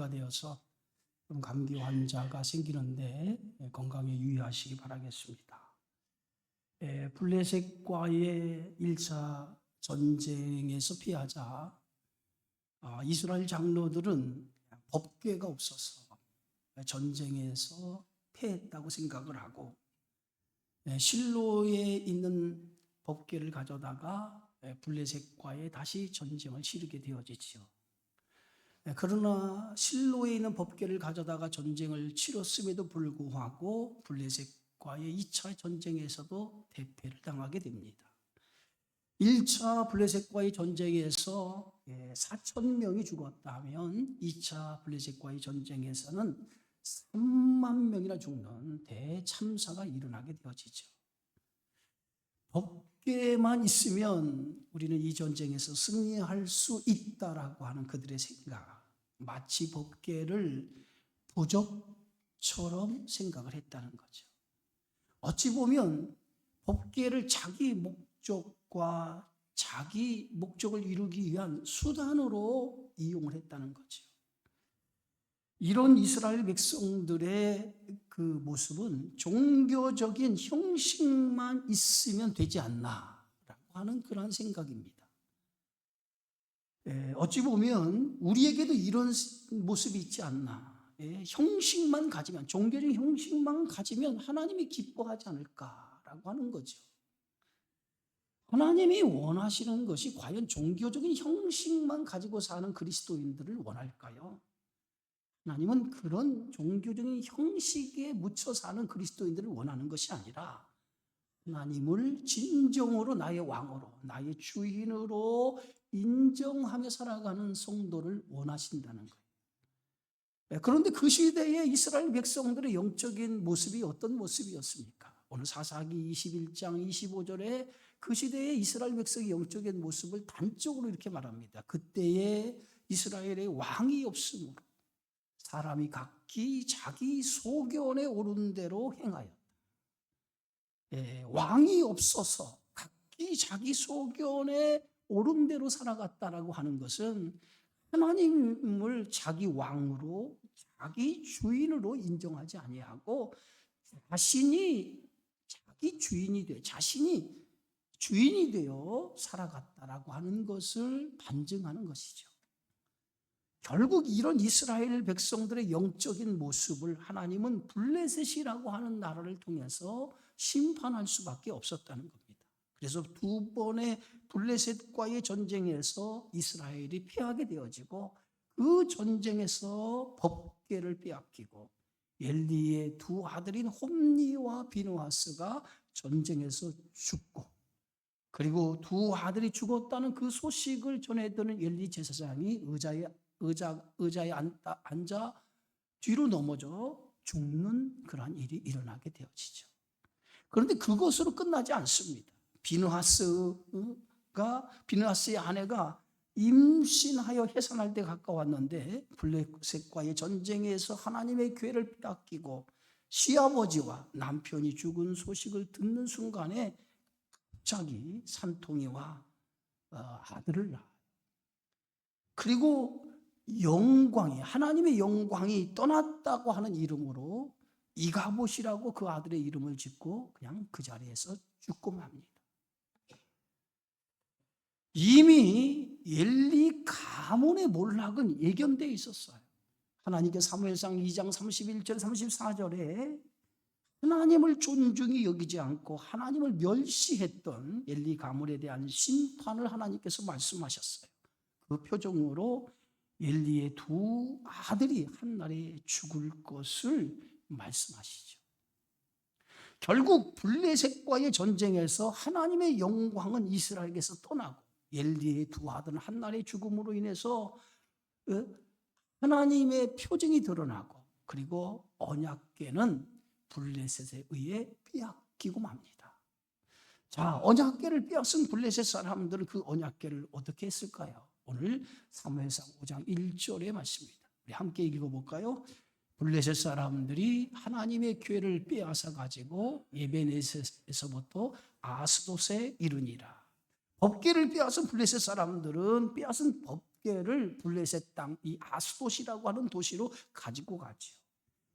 되어서 좀 감기 환자가 생기는데 건강에 유의하시기 바라겠습니다. 블레셋과의 1차 전쟁에서 피하자 이스라엘 장로들은 법궤가 없어서 전쟁에서 패했다고 생각을 하고 실로에 있는 법궤를 가져다가 블레셋과의 다시 전쟁을 치르게 되어지지요. 그러나 실로에 있는 법궤를 가져다가 전쟁을 치렀음에도 불구하고 블레셋과의 2차 전쟁에서도 대패를 당하게 됩니다. 1차 블레셋과의 전쟁에서 4,000명이 죽었다면 2차 블레셋과의 전쟁에서는 3만 명이나 죽는 대참사가 일어나게 되어지죠. 법궤만 있으면 우리는 이 전쟁에서 승리할 수 있다라고 하는 그들의 생각, 마치 법궤를 부적처럼 생각을 했다는 거죠. 어찌 보면 법궤를 자기 목적과 자기 목적을 이루기 위한 수단으로 이용을 했다는 거죠. 이런 이스라엘 백성들의 그 모습은 종교적인 형식만 있으면 되지 않나라고 하는 그런 생각입니다. 어찌 보면 우리에게도 이런 모습이 있지 않나. 형식만 가지면, 종교적인 형식만 가지면 하나님이 기뻐하지 않을까라고 하는 거죠. 하나님이 원하시는 것이 과연 종교적인 형식만 가지고 사는 그리스도인들을 원할까요? 하나님은 그런 종교적인 형식에 묻혀 사는 그리스도인들을 원하는 것이 아니라 하나님을 진정으로 나의 왕으로, 나의 주인으로 인정하며 살아가는 성도를 원하신다는 거예요. 그런데 그 시대의 이스라엘 백성들의 영적인 모습이 어떤 모습이었습니까? 오늘 사사기 21장 25절에 그 시대의 이스라엘 백성의 영적인 모습을 단적으로 이렇게 말합니다. 그때에 이스라엘의 왕이 없으므로 사람이 각기 자기 소견에 오른 대로 행하였다. 왕이 없어서 각기 자기 소견에 오른 대로 살아갔다라고 하는 것은 하나님을 자기 왕으로, 자기 주인으로 인정하지 아니하고 자신이 자기 주인이 돼, 자신이 주인이 되어 살아갔다라고 하는 것을 반증하는 것이죠. 결국 이런 이스라엘 백성들의 영적인 모습을 하나님은 블레셋이라고 하는 나라를 통해서 심판할 수밖에 없었다는 겁니다. 그래서 두 번의 블레셋과의 전쟁에서 이스라엘이 패하게 되어지고 그 전쟁에서 법궤를 빼앗기고 엘리의 두 아들인 홈니와 비느하스가 전쟁에서 죽고 그리고 두 아들이 죽었다는 그 소식을 전해드는 엘리 제사장이 의자에 앉아 뒤로 넘어져 죽는 그러한 일이 일어나게 되어지죠. 그런데 그것으로 끝나지 않습니다. 비느하스의 아내가 임신하여 해산할 때 가까웠는데 블레셋과의 전쟁에서 하나님의 교회를 빼앗기고 시아버지와 남편이 죽은 소식을 듣는 순간에 갑자기 산통이와 아들을 낳아요. 그리고 하나님의 영광이 떠났다고 하는 이름으로 이가봇이라고 그 아들의 이름을 짓고 그냥 그 자리에서 죽고 맙니다. 이미 엘리 가문의 몰락은 예견되어 있었어요. 하나님께서 사무엘상 2장 31절 34절에 하나님을 존중히 여기지 않고 하나님을 멸시했던 엘리 가문에 대한 심판을 하나님께서 말씀하셨어요. 그 표정으로 엘리의 두 아들이 한날에 죽을 것을 말씀하시죠. 결국 블레셋과의 전쟁에서 하나님의 영광은 이스라엘에게서 떠나고 엘리의 두 아들은 한날의 죽음으로 인해서 하나님의 표징이 드러나고 그리고 언약궤는 블레셋에 의해 빼앗기고 맙니다. 자, 언약궤를 빼앗은 블레셋 사람들은 그 언약궤를 어떻게 했을까요? 오늘 사무엘상 5장 1절의 말씀입니다. 우리 함께 읽어볼까요? 블레셋 사람들이 하나님의 교회를 빼앗아 가지고 예베네셋에서부터 아스돗에 이르니라. 법궤를 빼앗은 블레셋 사람들은 빼앗은 개를 블레셋 땅, 이 아스돗이라고 하는 도시로 가지고 가죠.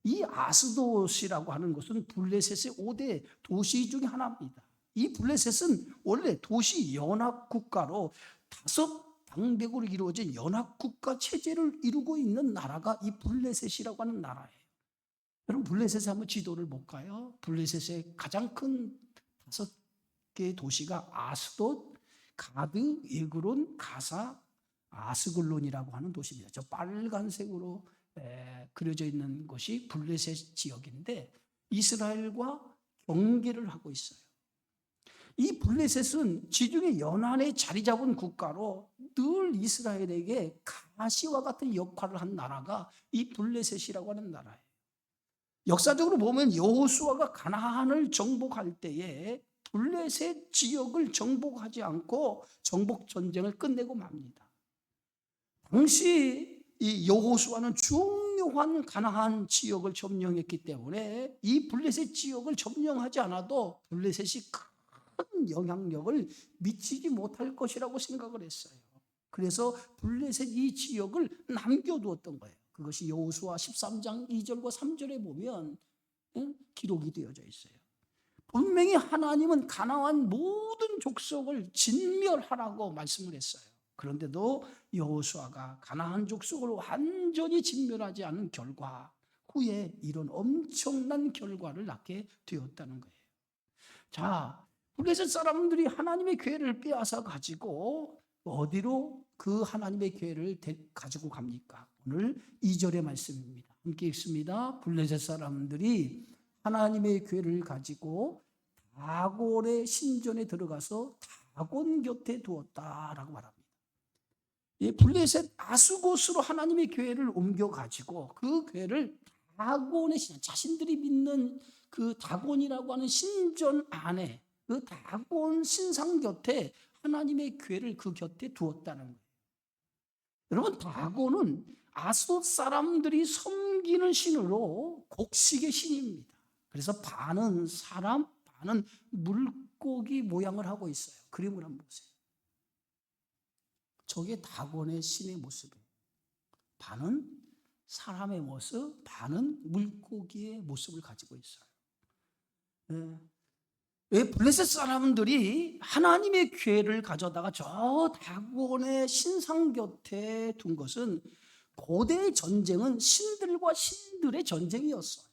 이 아스돗이라고 하는 것은 블레셋의 5대 도시 중에 하나입니다. 이 블레셋은 원래 도시 연합 국가로 5방백으로 이루어진 연합 국가 체제를 이루고 있는 나라가 이 블레셋이라고 하는 나라예요. 여러분, 블레셋에 한번 지도를 볼까요? 블레셋의 가장 큰 5개의 도시가 아스돗, 가드, 에그론, 가사, 아스글론이라고 하는 도시입니다. 저 빨간색으로 그려져 있는 것이 블레셋 지역인데 이스라엘과 경계를 하고 있어요. 이 블레셋은 지중해 연안에 자리 잡은 국가로 늘 이스라엘에게 가시와 같은 역할을 한 나라가 이 블레셋이라고 하는 나라예요. 역사적으로 보면 여호수아가 가나안을 정복할 때에 블레셋 지역을 정복하지 않고 정복 전쟁을 끝내고 맙니다. 당시 이 여호수아는 중요한 가나안 지역을 점령했기 때문에 이 블레셋 지역을 점령하지 않아도 블레셋이 큰 영향력을 미치지 못할 것이라고 생각을 했어요. 그래서 블레셋 이 지역을 남겨두었던 거예요. 그것이 여호수아 13장 2절과 3절에 보면 기록이 되어져 있어요. 분명히 하나님은 가나안 모든 족속을 진멸하라고 말씀을 했어요. 그런데도 여호수아가 가나안 족속을 완전히 진멸하지 않은 결과 후에 이런 엄청난 결과를 낳게 되었다는 거예요. 자, 블레셋 사람들이 하나님의 괴를 빼앗아 가지고 어디로 그 하나님의 괴를 가지고 갑니까? 오늘 2절의 말씀입니다. 함께 읽습니다. 블레셋 사람들이 하나님의 괴를 가지고 다곤의 신전에 들어가서 다곤 곁에 두었다라고 말합니다. 블레셋 아스곳으로 하나님의 괴를 옮겨가지고 그 괴를 다곤의 신전, 자신들이 믿는 그 다곤이라고 하는 신전 안에 그 다곤 신상 곁에 하나님의 괴를 그 곁에 두었다는 거예요. 여러분, 다곤은 아스돗 사람들이 섬기는 신으로 곡식의 신입니다. 그래서 반은 사람, 반은 물고기 모양을 하고 있어요. 그림을 한번 보세요. 저게 다곤의 신의 모습이에요. 반은 사람의 모습, 반은 물고기의 모습을 가지고 있어요. 왜 블레셋 사람들이 하나님의 괴를 가져다가 저 다곤의 신상 곁에 둔 것은 고대 전쟁은 신들과 신들의 전쟁이었어요.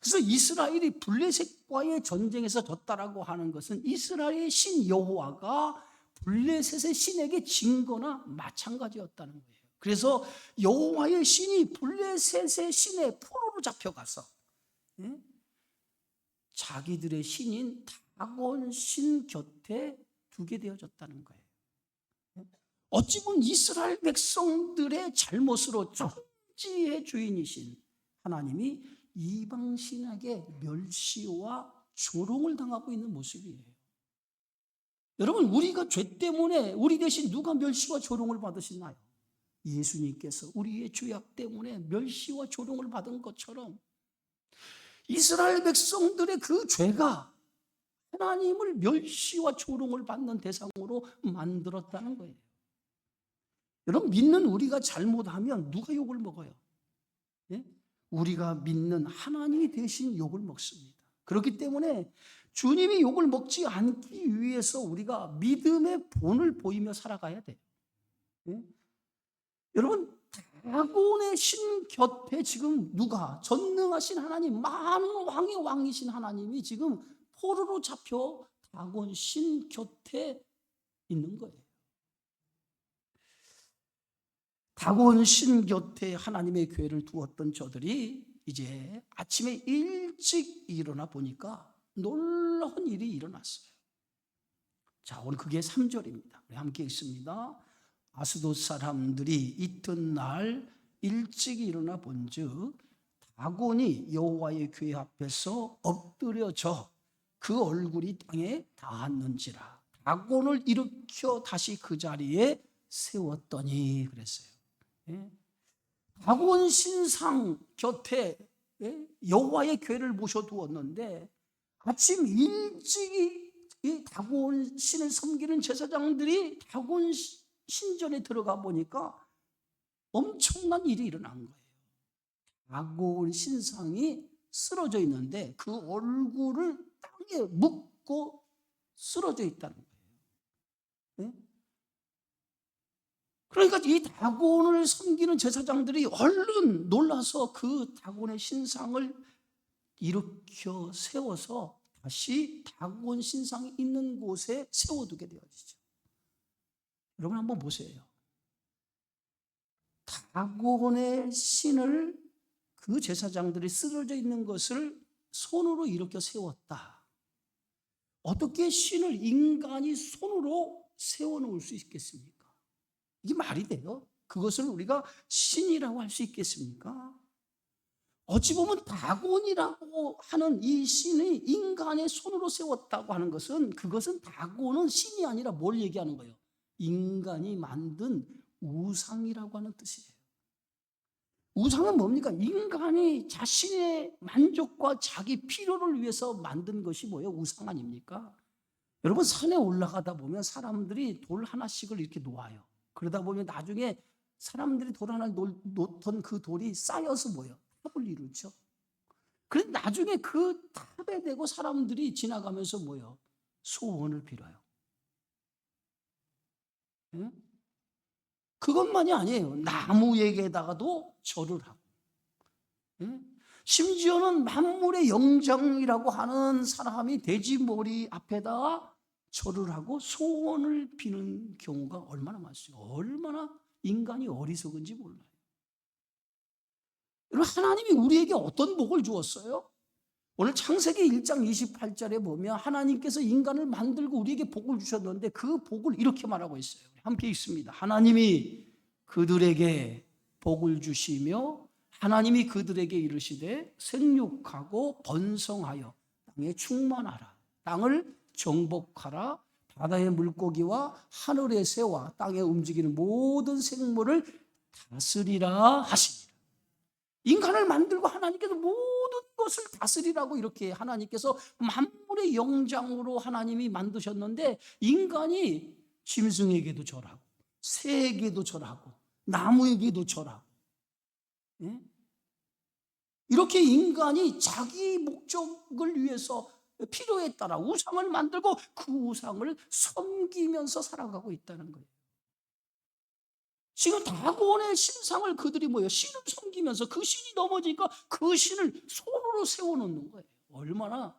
그래서 이스라엘이 블레셋과의 전쟁에서 졌다라고 하는 것은 이스라엘의 신 여호와가 블레셋의 신에게 진 거나 마찬가지였다는 거예요. 그래서 여호와의 신이 블레셋의 신의 포로로 잡혀가서 자기들의 신인 다곤 신 곁에 두게 되어졌다는 거예요. 어찌 보면 이스라엘 백성들의 잘못으로 천지의 주인이신 하나님이 이방 신에게 멸시와 조롱을 당하고 있는 모습이에요. 여러분, 우리가 죄 때문에 우리 대신 누가 멸시와 조롱을 받으시나요? 예수님께서 우리의 죄악 때문에 멸시와 조롱을 받은 것처럼 이스라엘 백성들의 그 죄가 하나님을 멸시와 조롱을 받는 대상으로 만들었다는 거예요. 여러분, 믿는 우리가 잘못하면 누가 욕을 먹어요? 예? 우리가 믿는 하나님이 대신 욕을 먹습니다. 그렇기 때문에 주님이 욕을 먹지 않기 위해서 우리가 믿음의 본을 보이며 살아가야 돼요. 예? 여러분, 다곤의 신 곁에 지금 누가? 전능하신 하나님, 많은 왕의 왕이신 하나님이 지금 포로로 잡혀 다곤 신 곁에 있는 거예요. 다곤 신 곁에 하나님의 괴를 두었던 저들이 이제 아침에 일찍 일어나 보니까 놀라운 일이 일어났어요. 자, 오늘 그게 3절입니다. 우리 함께 읽습니다. 아스돗 사람들이 이튿날 일찍 일어나 본즉 다곤이 여호와의 궤 앞에서 엎드려져 그 얼굴이 땅에 닿았는지라. 다곤을 일으켜 다시 그 자리에 세웠더니 그랬어요. 다곤 신상 곁에 여호와의 궤를 모셔두었는데 아침 일찍이 이 다곤 신을 섬기는 제사장들이 다곤 신전에 들어가 보니까 엄청난 일이 일어난 거예요. 다곤 신상이 쓰러져 있는데 그 얼굴을 땅에 묻고 쓰러져 있다는 거예요. 네? 그러니까 이 다곤을 섬기는 제사장들이 얼른 놀라서 그 다곤의 신상을 일으켜 세워서 다시 다곤 신상이 있는 곳에 세워두게 되어지죠. 여러분 한번 보세요. 다곤의 신을 그 제사장들이 쓰러져 있는 것을 손으로 일으켜 세웠다. 어떻게 신을 인간이 손으로 세워놓을 수 있겠습니까? 이게 말이 돼요? 그것을 우리가 신이라고 할 수 있겠습니까? 어찌 보면 다곤이라고 하는 이 신이 인간의 손으로 세웠다고 하는 것은 그것은 다곤은 신이 아니라 뭘 얘기하는 거예요? 인간이 만든 우상이라고 하는 뜻이에요. 우상은 뭡니까? 인간이 자신의 만족과 자기 필요를 위해서 만든 것이 뭐예요? 우상 아닙니까? 여러분 산에 올라가다 보면 사람들이 돌 하나씩을 이렇게 놓아요. 그러다 보면 나중에 사람들이 돌 하나 놓던 그 돌이 쌓여서 뭐예요? 탑을 이루죠. 그런데 나중에 그 탑에 대고 사람들이 지나가면서 뭐예요? 소원을 빌어요. 네? 그것만이 아니에요. 나무에게다가도 절을 하고, 네? 심지어는 만물의 영장이라고 하는 사람이 돼지머리 앞에다가 절을 하고 소원을 비는 경우가 얼마나 많습니까? 얼마나 인간이 어리석은지 몰라요. 여러분 하나님이 우리에게 어떤 복을 주었어요? 오늘 창세기 1장 28절에 보면 하나님께서 인간을 만들고 우리에게 복을 주셨는데 그 복을 이렇게 말하고 있어요. 함께 읽습니다. 하나님이 그들에게 복을 주시며 하나님이 그들에게 이르시되 생육하고 번성하여 땅에 충만하라. 땅을 정복하라. 바다의 물고기와 하늘의 새와 땅에 움직이는 모든 생물을 다스리라 하시니라. 인간을 만들고 하나님께서 모든 것을 다스리라고 이렇게 하나님께서 만물의 영장으로 하나님이 만드셨는데 인간이 짐승에게도 절하고 새에게도 절하고 나무에게도 절하고, 예? 이렇게 인간이 자기 목적을 위해서 필요에 따라 우상을 만들고 그 우상을 섬기면서 살아가고 있다는 거예요. 지금 다곤의 신상을 그들이 신을 섬기면서 그 신이 넘어지니까 그 신을 손으로 세워놓는 거예요. 얼마나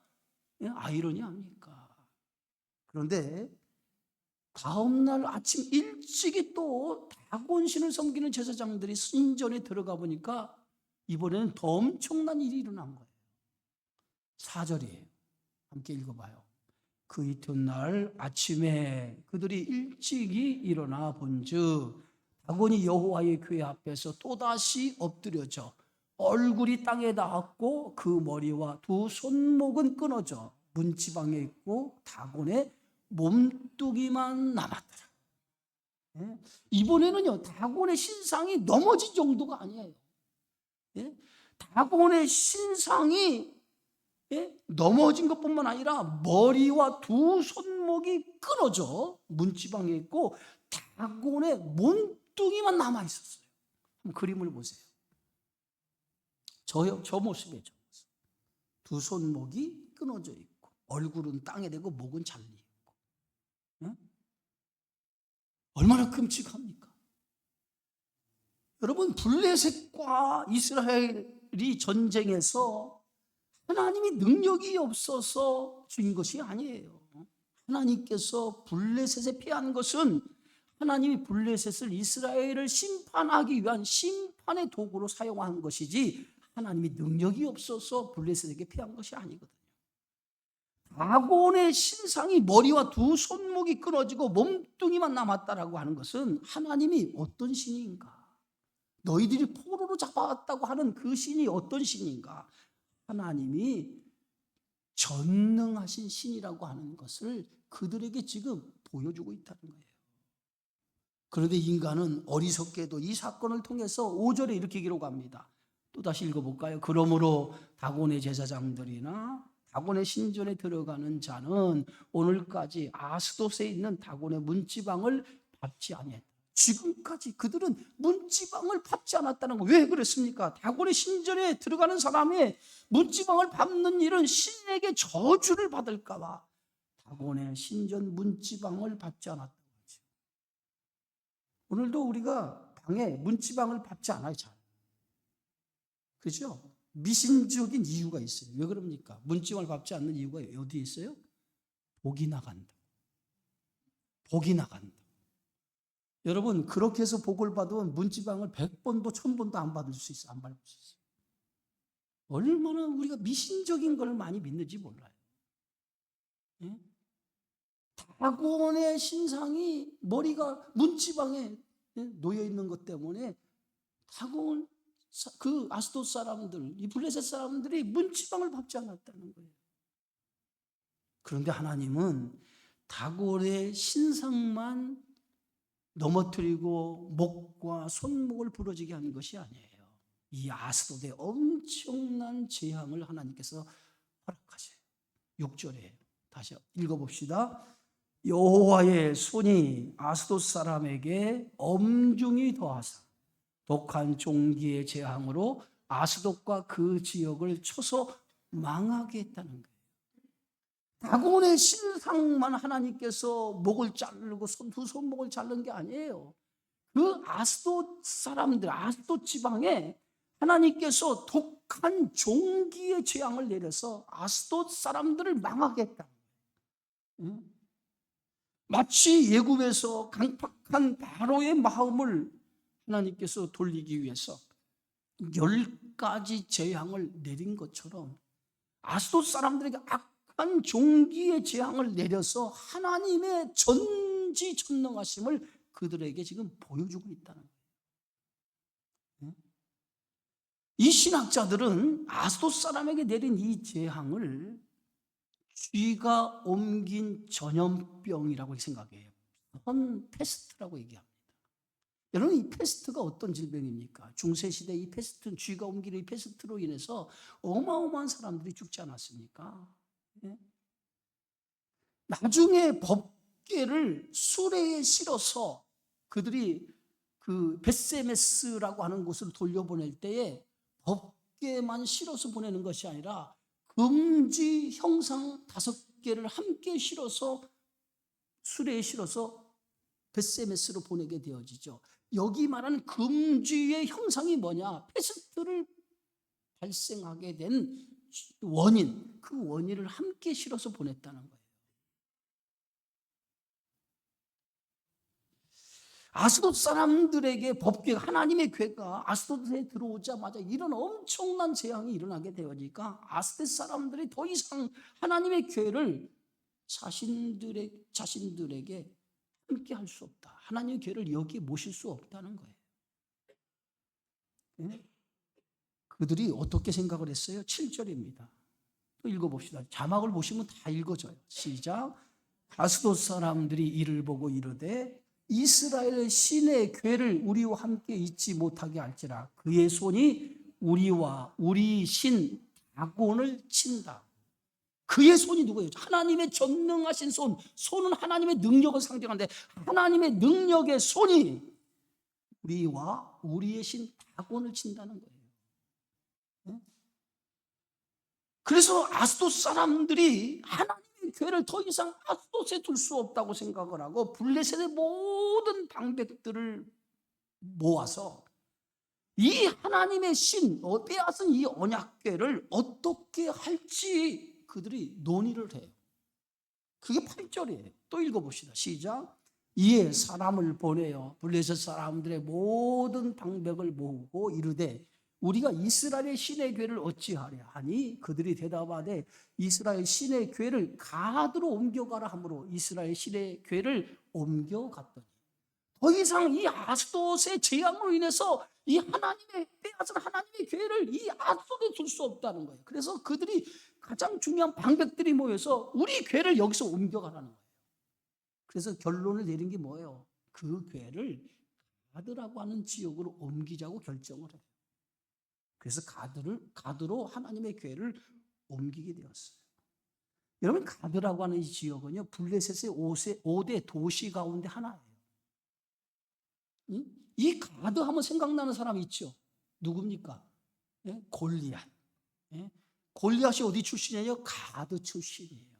아이러니합니까? 그런데 다음날 아침 일찍이 또 다곤 신을 섬기는 제사장들이 신전에 들어가 보니까 이번에는 더 엄청난 일이 일어난 거예요. 4절이에요. 함께 읽어봐요. 그 이튿날 아침에 그들이 일찍이 일어나 본즉 다곤이 여호와의 궤 앞에서 또다시 엎드려져 얼굴이 땅에 닿았고 그 머리와 두 손목은 끊어져 문지방에 있고 다곤의 몸뚱이만 남았더라. 예? 이번에는요 다곤의 신상이 넘어진 정도가 아니에요. 예? 다곤의 신상이 넘어진 것뿐만 아니라 머리와 두 손목이 끊어져 문지방에 있고 다곤의 몸뚱이만 남아 있었어요. 그림을 보세요. 저 모습이죠. 두 손목이 끊어져 있고 얼굴은 땅에 대고 목은 잘려 있고, 네? 얼마나 끔찍합니까? 여러분 블레셋과 이스라엘이 전쟁에서 하나님이 능력이 없어서 준 것이 아니에요. 하나님께서 블레셋에 피한 것은 하나님이 블레셋을 이스라엘을 심판하기 위한 심판의 도구로 사용한 것이지 하나님이 능력이 없어서 블레셋에게 피한 것이 아니거든요. 다곤의 신상이 머리와 두 손목이 끊어지고 몸뚱이만 남았다라고 하는 것은 하나님이 어떤 신인가? 너희들이 포로로 잡아왔다고 하는 그 신이 어떤 신인가? 하나님이 전능하신 신이라고 하는 것을 그들에게 지금 보여주고 있다는 거예요. 그런데 인간은 어리석게도 이 사건을 통해서 5절에 이렇게 기록합니다. 또다시 읽어볼까요? 그러므로 다곤의 제사장들이나 다곤의 신전에 들어가는 자는 오늘까지 아스돗에 있는 다곤의 문지방을 밟지 아니했다. 지금까지 그들은 문지방을 밟지 않았다는 거. 왜 그랬습니까? 다곤의 신전에 들어가는 사람이 문지방을 밟는 일은 신에게 저주를 받을까 봐 다곤의 신전 문지방을 밟지 않았다고 하죠. 오늘도 우리가 방에 문지방을 밟지 않아요. 잘. 그렇죠? 미신적인 이유가 있어요. 왜 그럽니까? 문지방을 밟지 않는 이유가 어디에 있어요? 복이 나간다. 복이 나간다. 여러분, 그렇게 해서 복을 받으면 문지방을 100번도 1000번도 안 받을 수 있어요. 안 밟을 수 있어요. 얼마나 우리가 미신적인 걸 많이 믿는지 몰라요. 예? 다곤의 신상이 머리가 문지방에 놓여 있는 것 때문에 다곤 그 아스돗 사람들, 이 블레셋 사람들이 문지방을 밟지 않았다는 거예요. 그런데 하나님은 다곤의 신상만 넘어뜨리고 목과 손목을 부러지게 한 것이 아니에요. 이 아스돗의 엄청난 재앙을 하나님께서 허락하세요. 6절에 다시 읽어봅시다. 여호와의 손이 아스돗 사람에게 엄중히 더하사 독한 종기의 재앙으로 아스돗과 그 지역을 쳐서 망하게 했다는 거예요. 다곤의 신상만 하나님께서 목을 자르고 두 손목을 자른 게 아니에요. 그 아스돗 사람들, 아스돗 지방에 하나님께서 독한 종기의 재앙을 내려서 아스돗 사람들을 망하게 했다. 마치 애굽에서 강팍한 바로의 마음을 하나님께서 돌리기 위해서 10가지 재앙을 내린 것처럼 아스돗 사람들에게 악한 종기의 재앙을 내려서 하나님의 전지전능하심을 그들에게 지금 보여주고 있다는 거예요. 이 신학자들은 아스돗 사람에게 내린 이 재앙을 쥐가 옮긴 전염병이라고 생각해요. 페스트라고 얘기합니다. 여러분, 이 페스트가 어떤 질병입니까? 중세시대 이 페스트, 쥐가 옮기는 이 페스트로 인해서 어마어마한 사람들이 죽지 않았습니까? 예? 나중에 법궤를 수레에 실어서 그들이 그 벳세메스라고 하는 곳으로 돌려보낼 때에 법궤만 실어서 보내는 것이 아니라 금지 형상 5개를 함께 실어서 수레에 실어서 벳세메스로 보내게 되어지죠. 여기 말하는 금지의 형상이 뭐냐? 페스트를 발생하게 된 원인, 그 원인을 함께 실어서 보냈다는 거예요. 아스돗 사람들에게 법궤가, 하나님의 궤가 아스돗에 들어오자마자 이런 엄청난 재앙이 일어나게 되어지니까 아스돗 사람들이 더 이상 하나님의 궤를 자신들에게 함께 할 수 없다. 하나님의 궤를 여기에 모실 수 없다는 거예요. 네? 그들이 어떻게 생각을 했어요? 7절입니다. 또 읽어봅시다. 자막을 보시면 다 읽어져요. 시작. 아스돗 사람들이 이를 보고 이르되 이스라엘 신의 궤를 우리와 함께 있지 못하게 할지라 그의 손이 우리와 우리 신 다곤을 친다. 그의 손이 누구예요? 하나님의 전능하신 손. 손은 하나님의 능력을 상징하는데 하나님의 능력의 손이 우리와 우리의 신 다곤을 친다는 거예요. 그래서 아스돗 사람들이 하나님의 궤를 더 이상 아스돗에 둘 수 없다고 생각을 하고 블레셋의 모든 방백들을 모아서 이 하나님의 신, 빼앗은 이 언약궤를 어떻게 할지 그들이 논의를 해요. 그게 8절이에요. 또 읽어봅시다. 시작. 이에 사람을 보내어 블레셋 사람들의 모든 방백을 모으고 이르되 우리가 이스라엘의 신의 궤를 어찌하랴 하니 그들이 대답하되 이스라엘 신의 궤를 가드로 옮겨가라 하므로 이스라엘 신의 궤를 옮겨갔더니 더 이상 이 아스돗의 재앙으로 인해서 이 하나님의 빼앗은 하나님의 궤를 이 아스돗에 둘 수 없다는 거예요. 그래서 그들이 가장 중요한 방백들이 모여서 우리 궤를 여기서 옮겨가라는 거예요. 그래서 결론을 내린 게 뭐예요? 그 궤를 가드라고 하는 지역으로 옮기자고 결정을 해요. 그래서 가드로 하나님의 궤를 옮기게 되었어요. 여러분, 가드라고 하는 이 지역은요, 블레셋의 5대 도시 가운데 하나예요. 이 가드 하면 생각나는 사람이 있죠. 누굽니까? 예? 골리앗. 예? 골리앗이 어디 출신이에요? 가드 출신이에요.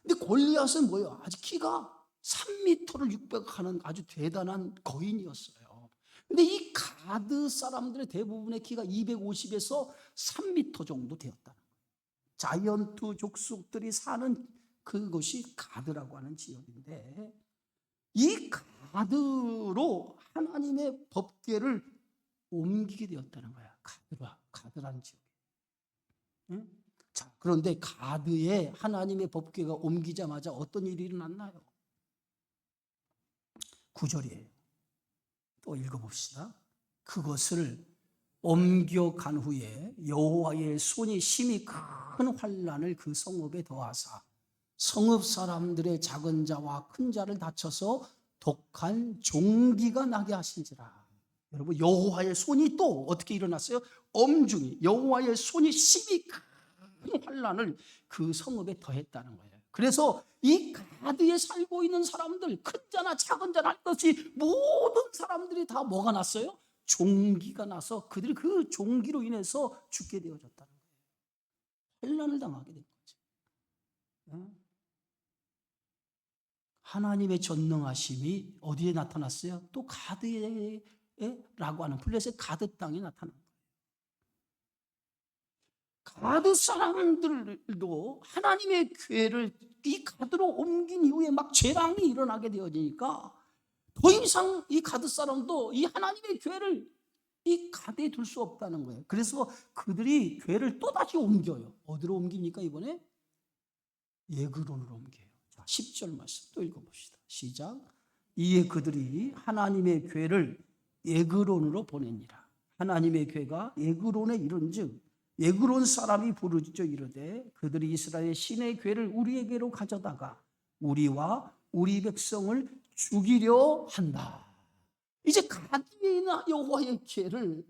근데 골리앗은 뭐예요? 아직 키가 3m를 600하는 아주 대단한 거인이었어요. 근데 이 가드 사람들의 대부분의 키가 250에서 3m 정도 되었다는 거예요. 자이언트 족속들이 사는 그것이 가드라고 하는 지역인데, 이 가드로 하나님의 법궤를 옮기게 되었다는 거야. 가드라는 지역에. 응? 자, 그런데 가드에 하나님의 법궤가 옮기자마자 어떤 일이 일어났나요? 9절이에요. 또 읽어봅시다. 그것을 옮겨간 후에 여호와의 손이 심히 큰 환난을 그 성읍에 더하사 성읍 사람들의 작은 자와 큰 자를 다쳐서 독한 종기가 나게 하신지라. 여러분, 여호와의 손이 또 어떻게 일어났어요? 엄중히 여호와의 손이 심히 큰 환난을 그 성읍에 더했다는 거예요. 그래서 이 가드에 살고 있는 사람들, 큰 자나 작은 자나 할 것이 모든 사람들이 다 뭐가 났어요? 종기가 나서 그들이 그 종기로 인해서 죽게 되어졌다는 거예요. 환난을 당하게 된 거죠. 하나님의 전능하심이 어디에 나타났어요? 또 가드라고 하는 블레셋 가드 땅에 나타난 거예요. 가드 사람들도 하나님의 궤를 이 가드로 옮긴 이후에 막 재앙이 일어나게 되어지니까 더 이상 이 가드 사람도 이 하나님의 궤를 이 가드에 둘 수 없다는 거예요. 그래서 그들이 궤를 또다시 옮겨요. 어디로 옮깁니까 이번에? 예그론으로 옮겨요. 자, 10절 말씀 또 읽어봅시다. 시작. 이에 그들이 하나님의 궤를 예그론으로 보내니라. 하나님의 궤가 예그론에 이른즉 예그론 사람이 부르짖어 이르되 그들이 이스라엘 신의 궤를 우리에게로 가져다가 우리와 우리 백성을 죽이려 한다. 이제 가드에 있는 여호와의 궤를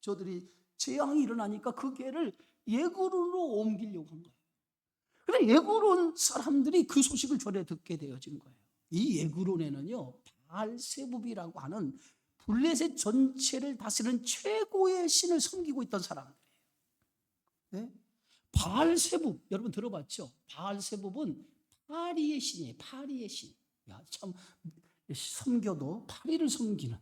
저들이 재앙이 일어나니까 그 궤를 예그론으로 옮기려고 한 거예요. 그래 예그론 사람들이 그 소식을 전해 듣게 되어진 거예요. 이 예그론에는요 바알세붑이라고 하는 블레셋 전체를 다스리는 최고의 신을 섬기고 있던 사람들이에요. 네? 바알세붑 여러분 들어봤죠? 바알세붑은 파리의 신이에요. 파리의 신. 야, 참 섬겨도 파리를 섬기는.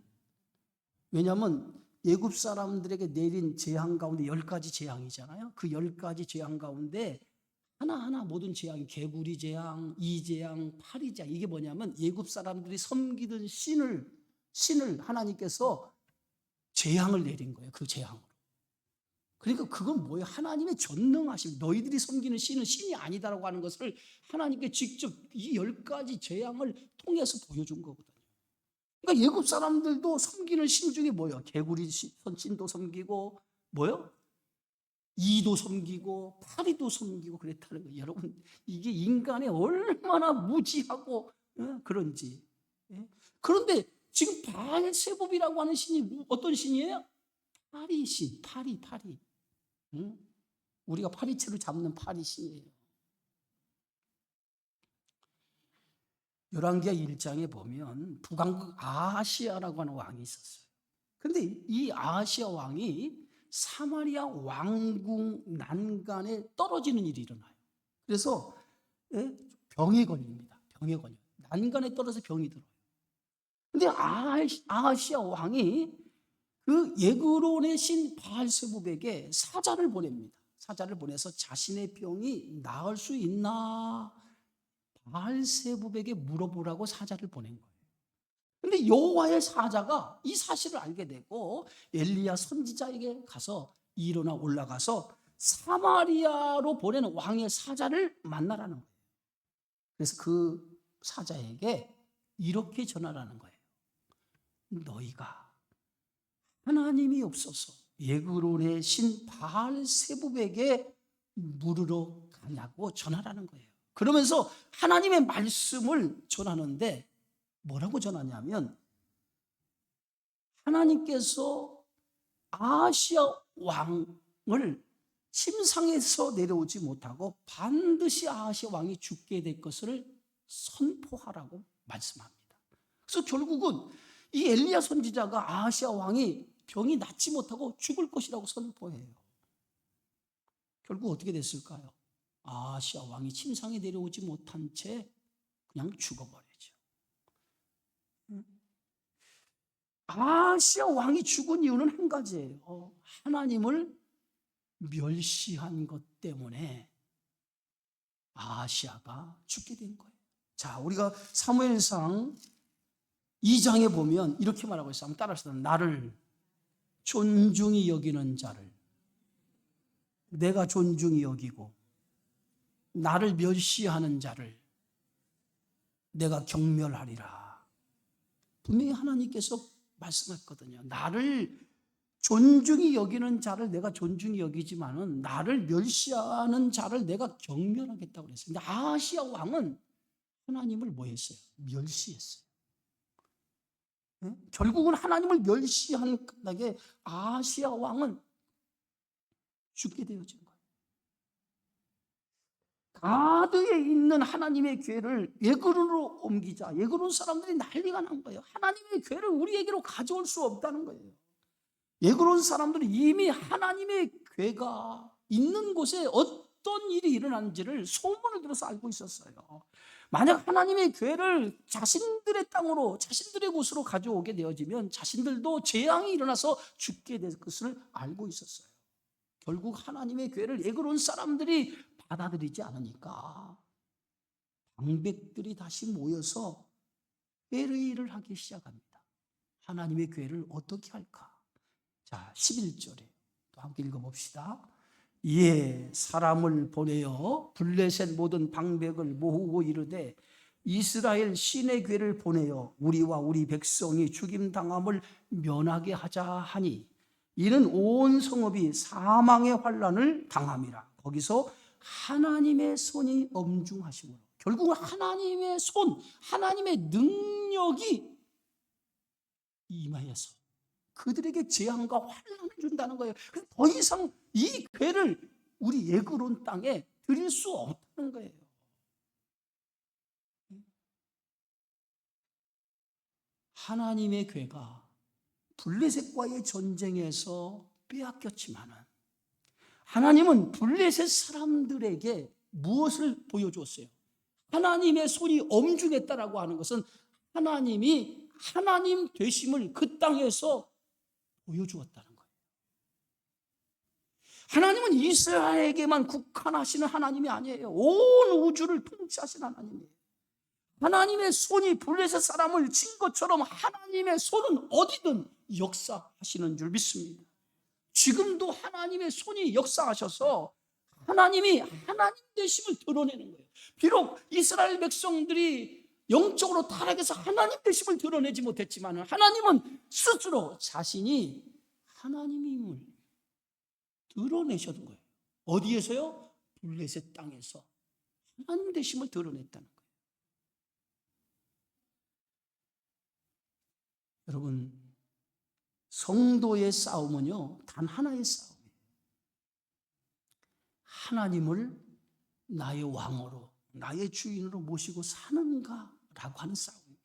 왜냐하면 애굽 사람들에게 내린 재앙 가운데 10가지 재앙이잖아요. 그 10가지 재앙 가운데 하나하나 모든 재앙이 개구리 재앙, 이 재앙, 파리 재앙 이게 뭐냐면 애굽 사람들이 섬기던 신을 하나님께서 재앙을 내린 거예요. 그 재앙으로. 그러니까 그건 뭐예요? 하나님의 전능하심. 너희들이 섬기는 신은 신이 아니다라고 하는 것을 하나님께 직접 이 10가지 재앙을 통해서 보여준 거거든요. 그러니까 애굽 사람들도 섬기는 신 중에 뭐예요? 개구리 신도 섬기고 뭐요? 이도 섬기고 파리도 섬기고 그랬다는 거예요. 여러분 이게 인간의 얼마나 무지하고 그런지. 그런데 지금 바알세붑이라고 하는 신이 어떤 신이에요? 파리 신, 파리. 우리가 파리채로 잡는 파리 신이에요. 열왕기하 1장에 보면 북왕국 아하시아라고 하는 왕이 있었어요. 그런데 이 아하시아 왕이 사마리아 왕궁 난간에 떨어지는 일이 일어나요. 그래서 병에 걸립니다. 병에 걸려요. 난간에 떨어져서 병이 들어요. 그런데 아하시아 왕이 그 예그론의 신 바알세붑에게 사자를 보냅니다. 사자를 보내서 자신의 병이 나을 수 있나 바알세붑에게 물어보라고 사자를 보낸 거예요. 그런데 여호와의 사자가 이 사실을 알게 되고 엘리야 선지자에게 가서 일어나 올라가서 사마리아로 보내는 왕의 사자를 만나라는 거예요. 그래서 그 사자에게 이렇게 전하라는 거예요. 너희가 하나님이 없어서 예그론의 신 바알세붑에게 물으러 가냐고 전하라는 거예요. 그러면서 하나님의 말씀을 전하는데 뭐라고 전하냐면 하나님께서 아하시아 왕을 침상에서 내려오지 못하고 반드시 아하시아 왕이 죽게 될 것을 선포하라고 말씀합니다. 그래서 결국은 이 엘리야 선지자가 아하시아 왕이 병이 낫지 못하고 죽을 것이라고 선포해요. 결국 어떻게 됐을까요? 아하시아 왕이 침상에 내려오지 못한 채 그냥 죽어버리죠. 아하시아 왕이 죽은 이유는 한 가지예요. 하나님을 멸시한 것 때문에 아하시아가 죽게 된 거예요. 자, 우리가 사무엘상 2장에 보면 이렇게 말하고 있어요. 한번 따라하시다. 나를 존중히 여기는 자를 내가 존중히 여기고 나를 멸시하는 자를 내가 경멸하리라. 분명히 하나님께서 말씀했거든요. 나를 존중히 여기는 자를 내가 존중히 여기지만은 나를 멸시하는 자를 내가 경멸하겠다고 그랬어요. 근데 아하시아 왕은 하나님을 뭐 했어요? 멸시했어요. 네? 결국은 하나님을 멸시한 까닭에 아하시아 왕은 죽게 되어진 거예요. 가드에 있는 하나님의 교회를 예그론으로 옮기자. 예그론 사람들이 난리가 난 거예요. 하나님의 교회를 우리에게로 가져올 수 없다는 거예요. 예그론 사람들이 이미 하나님의 교회가 있는 곳에 어떤 일이 일어나는지를 소문을 들어서 알고 있었어요. 만약 하나님의 교회를 자신들의 땅으로 자신들의 곳으로 가져오게 되어지면 자신들도 재앙이 일어나서 죽게 될 것을 알고 있었어요. 결국 하나님의 교회를 예그론 사람들이 받아들이지 않으니까 방백들이 다시 모여서 회의를 하기 시작합니다. 하나님의 교회를 어떻게 할까? 자, 11절에 또 함께 읽어봅시다. 이에 사람을 보내어 블레셋 모든 방백을 모으고 이르되 이스라엘 신의 교회를 보내어 우리와 우리 백성이 죽임당함을 면하게 하자 하니 이는 온 성읍이 사망의 환난을 당함이라. 거기서 하나님의 손이 엄중하심으로 결국은 하나님의 손, 하나님의 능력이 임하여서 그들에게 재앙과 환난을 준다는 거예요. 더 이상 이 괴를 우리 예그론 땅에 드릴 수 없다는 거예요. 하나님의 괴가 블레셋과의 전쟁에서 빼앗겼지만은 하나님은 블레셋 사람들에게 무엇을 보여주었어요? 하나님의 손이 엄중했다라고 하는 것은 하나님이 하나님 되심을 그 땅에서 보여주었다는 거예요. 하나님은 이스라엘에게만 국한하시는 하나님이 아니에요. 온 우주를 통치하시는 하나님이에요. 하나님의 손이 블레셋 사람을 친 것처럼 하나님의 손은 어디든 역사하시는 줄 믿습니다. 지금도 하나님의 손이 역사하셔서 하나님이 하나님 되심을 드러내는 거예요. 비록 이스라엘 백성들이 영적으로 타락해서 하나님 되심을 드러내지 못했지만 하나님은 스스로 자신이 하나님임을 드러내셨던 거예요. 어디에서요? 블레셋 땅에서 하나님 되심을 드러냈다는 거예요. 여러분, 성도의 싸움은요, 단 하나의 싸움이에요. 하나님을 나의 왕으로, 나의 주인으로 모시고 사는가라고 하는 싸움입니다.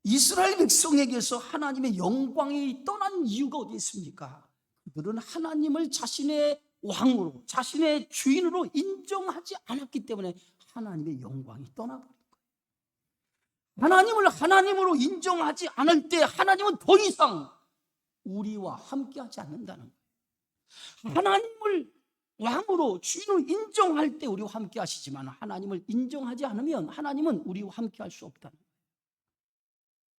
이스라엘 백성에게서 하나님의 영광이 떠난 이유가 어디 있습니까? 그들은 하나님을 자신의 왕으로, 자신의 주인으로 인정하지 않았기 때문에 하나님의 영광이 떠나버린 거예요. 하나님을 하나님으로 인정하지 않을 때 하나님은 더 이상 우리와 함께하지 않는다는 거예요. 하나님을 왕으로 주인으로 인정할 때 우리와 함께 하시지만 하나님을 인정하지 않으면 하나님은 우리와 함께 할 수 없다는 거예요.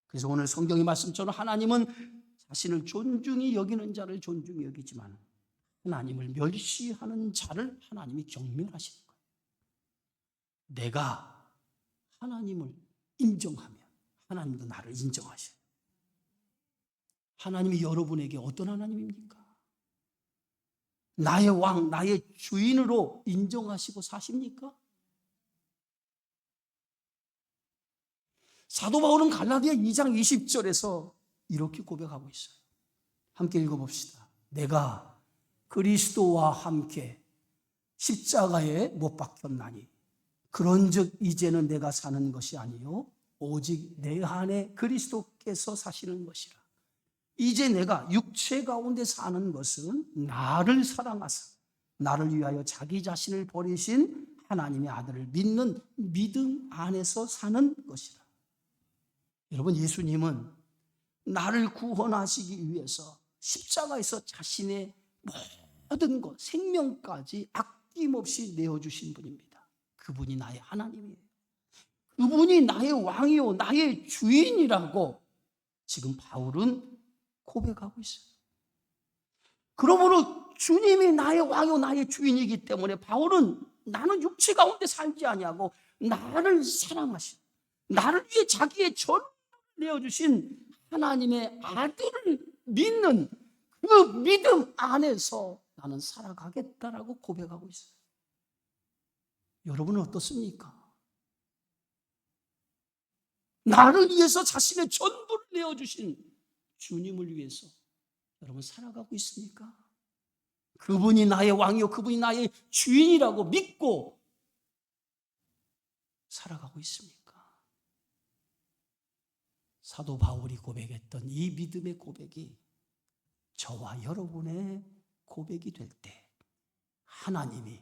그래서 오늘 성경의 말씀처럼 하나님은 자신을 존중히 여기는 자를 존중히 여기지만 하나님을 멸시하는 자를 하나님이 경멸하시는 거예요. 내가 하나님을 인정하면 하나님도 나를 인정하셔요. 하나님이 여러분에게 어떤 하나님입니까? 나의 왕, 나의 주인으로 인정하시고 사십니까? 사도 바울은 갈라디아 2장 20절에서 이렇게 고백하고 있어요. 함께 읽어봅시다. 내가 그리스도와 함께 십자가에 못 박혔나니 그런즉 이제는 내가 사는 것이 아니요 오직 내 안에 그리스도께서 사시는 것이라. 이제 내가 육체 가운데 사는 것은 나를 사랑하사 나를 위하여 자기 자신을 버리신 하나님의 아들을 믿는 믿음 안에서 사는 것이라. 여러분, 예수님은 나를 구원하시기 위해서 십자가에서 자신의 모든 것, 생명까지 아낌없이 내어주신 분입니다. 그분이 나의 하나님이에요. 그분이 나의 왕이요 나의 주인이라고 지금 바울은 고백하고 있어요. 그러므로 주님이 나의 왕이요 나의 주인이기 때문에 바울은 나는 육체 가운데 살지 아니하고 나를 사랑하신, 나를 위해 자기의 전부를 내어주신 하나님의 아들을 믿는 그 믿음 안에서 나는 살아가겠다라고 고백하고 있어요. 여러분은 어떻습니까? 나를 위해서 자신의 전부를 내어주신 주님을 위해서 여러분 살아가고 있습니까? 그분이 나의 왕이요 그분이 나의 주인이라고 믿고 살아가고 있습니까? 사도 바울이 고백했던 이 믿음의 고백이 저와 여러분의 고백이 될 때 하나님이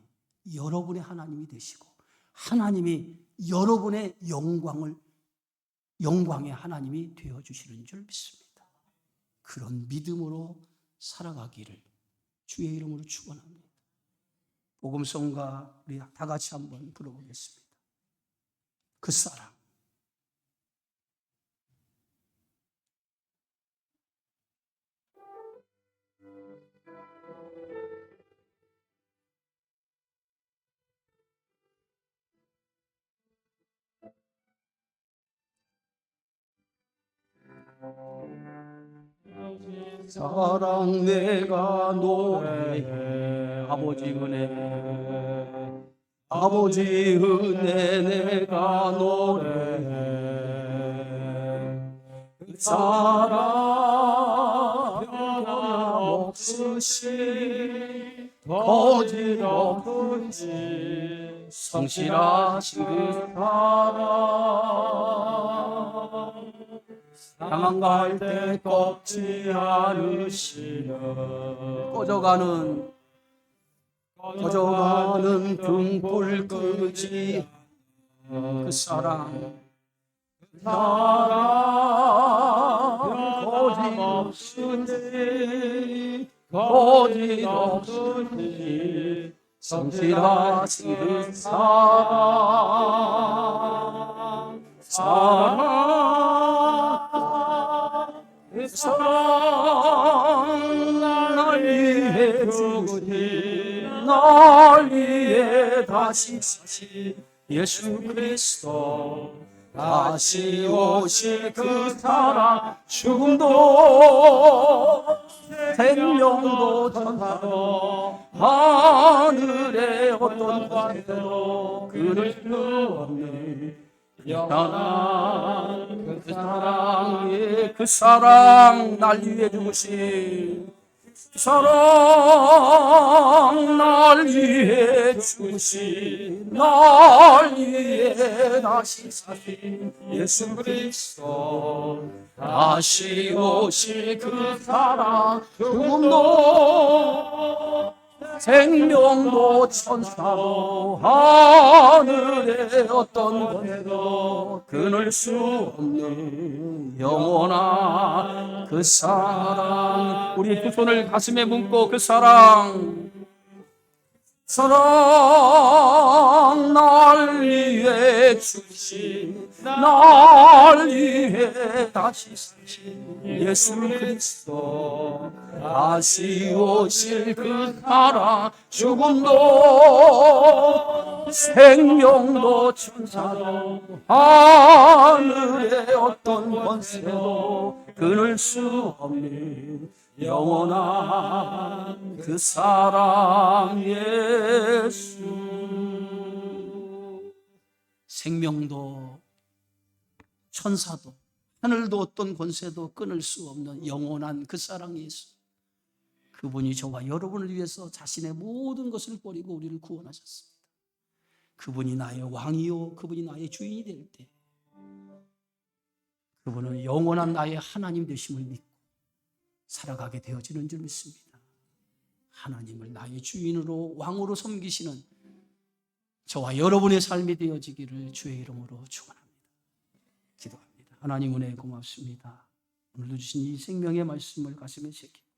여러분의 하나님이 되시고 하나님이 여러분의 영광의 하나님이 되어주시는 줄 믿습니다. 그런 믿음으로 살아가기를 주의 이름으로 축원합니다. 복음성가 우리 다 같이 한번 불러보겠습니다. 그 사랑. 사랑 내가 노래해 아버지 은혜 아버지 은혜 내가 노래해 사랑 변함없으시 거짓없으시 성실하신 그 사랑 상한 갈때 꺾지 않으시는 꺼져가는 등불 끄지 그 사랑 거짓없으니 성실하신 그 사랑 날 위해 죽으신 날 위해 다시 사신 예수 그리스도 다시 오실 그 사랑 죽음도 생명도 천사도 하늘의 어떤 곳에도 끊을 수 없는 영원한 그 사랑 날 위해 죽으신 사랑 날 위해 죽으신 날 위해 다시 사신 예수 그리스도 다시 오실 그 사랑 죽음도 생명도 천사도 하늘의 어떤 곳에도 끊을 수 없는 영원한 그 사랑 우리 두 손을 가슴에 묻고 그 사랑 날 위해 주신 날 위해 다시 사신 예수 그리스도 다시 오실 그 사랑 죽음도 생명도 천사도 하늘의 어떤 권세도 끊을 수 없는 영원한 그 사랑 예수 생명도 천사도 하늘도 어떤 권세도 끊을 수 없는 영원한 그 사랑 예수 그분이 저와 여러분을 위해서 자신의 모든 것을 버리고 우리를 구원하셨습니다. 그분이 나의 왕이요 그분이 나의 주인이 될 때 그분은 영원한 나의 하나님 되심을 믿고 살아가게 되어지는 줄 믿습니다. 하나님을 나의 주인으로 왕으로 섬기시는 저와 여러분의 삶이 되어지기를 주의 이름으로 축원합니다. 기도합니다. 하나님 은혜 고맙습니다. 오늘도 주신 이 생명의 말씀을 가슴에 새기고